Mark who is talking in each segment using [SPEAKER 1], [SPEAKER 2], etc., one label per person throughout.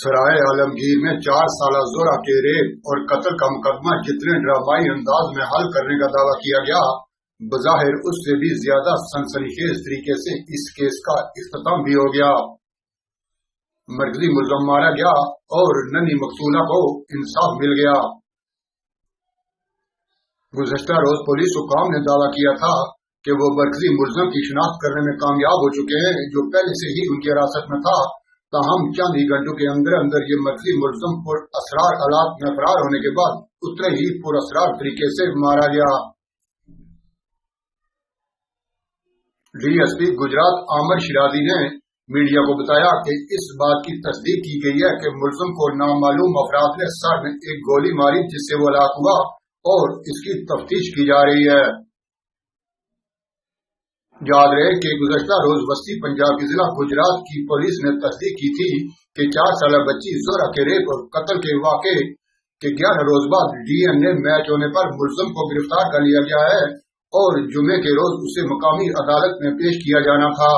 [SPEAKER 1] सराय आलमगीर में 4 साल जोरा के रेप और कत्ल का मुकदमा जितने ड्रामाई अंदाज में हल करने का दावा किया गया, बज़ाहिर उससे भी ज्यादा सनसनीखेज तरीके से इस केस का इख्तिताम भी हो गया। मरकजी मुल्ज़म मारा गया और नन्ही मकसूला को इंसाफ मिल गया। गुज़श्ता रोज पुलिस हुकाम ने दावा किया था कि वो मरकजी मुल्ज़म की शिनाख्त करने में कामयाब हो चुके हैं, जो पहले से ही उनकी हिरासत में था। ताहम चंद ही घंटों के अंदर अंदर ये मरकजी मुल्ज़म पुर असरार हालात में फरार होने के बाद उतने ही पुर असरार तरीके से मारा गया। DSP गुजरात आमिर शिराजी ने मीडिया को बताया कि इस बात की तस्दीक की गई है कि मुल्ज़म को नामालूम अफराद ने सर में एक गोली मारी, जिससे वो हलाक हुआ और इसकी तफ्तीश की जा रही है। याद रहे कि गुज़श्ता रोज वस्ती पंजाब की जिला गुजरात की पुलिस ने तस्दीक की थी कि 4 साल बच्ची जोरा के रेप और कत्ल के वाक़े के 11 रोज बाद DNA मैच होने पर मुल्ज़म को गिरफ्तार कर लिया गया है और जुमे के रोज उसे मकामी अदालत में पेश किया जाना था।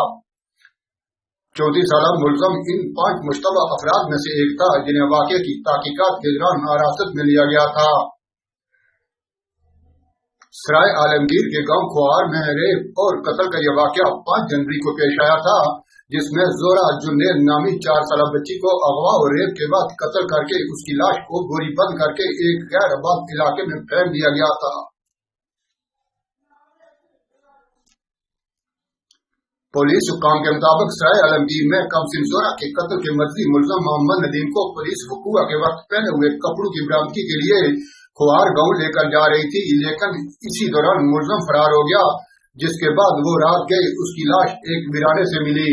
[SPEAKER 1] 34 साल मुल्ज़म इन 5 मुश्तबा अफराद में से एक था, जिन्हें वाक़े की तहकीकात के दौरान हिरासत में लिया गया था। सराय आलमगीर के गांव खुआर में रेप और कत्ल का यह वाक़या 5 जनवरी को पेश आया था, जिसमें जोरा जुन्नेर नामी 4 साल बच्ची को अगवा और रेप के बाद कत्ल करके उसकी लाश को गोली बंद करके एक गैर आबाद इलाके में फेंक दिया गया था। पुलिस हुकाम के मुताबिक सराय आलमगीर में कमसिन जोरा के कत्ल के मर्जी मुल्ज़म मोहम्मद नदीम को पुलिस वकूआ के वक्त पहने हुए कपड़ों की बरामदगी के लिए खुआर गांव लेकर जा रही थी, लेकिन इसी दौरान मुल्ज़म फरार हो गया, जिसके बाद वो रात गए उसकी लाश एक वीराने से मिली।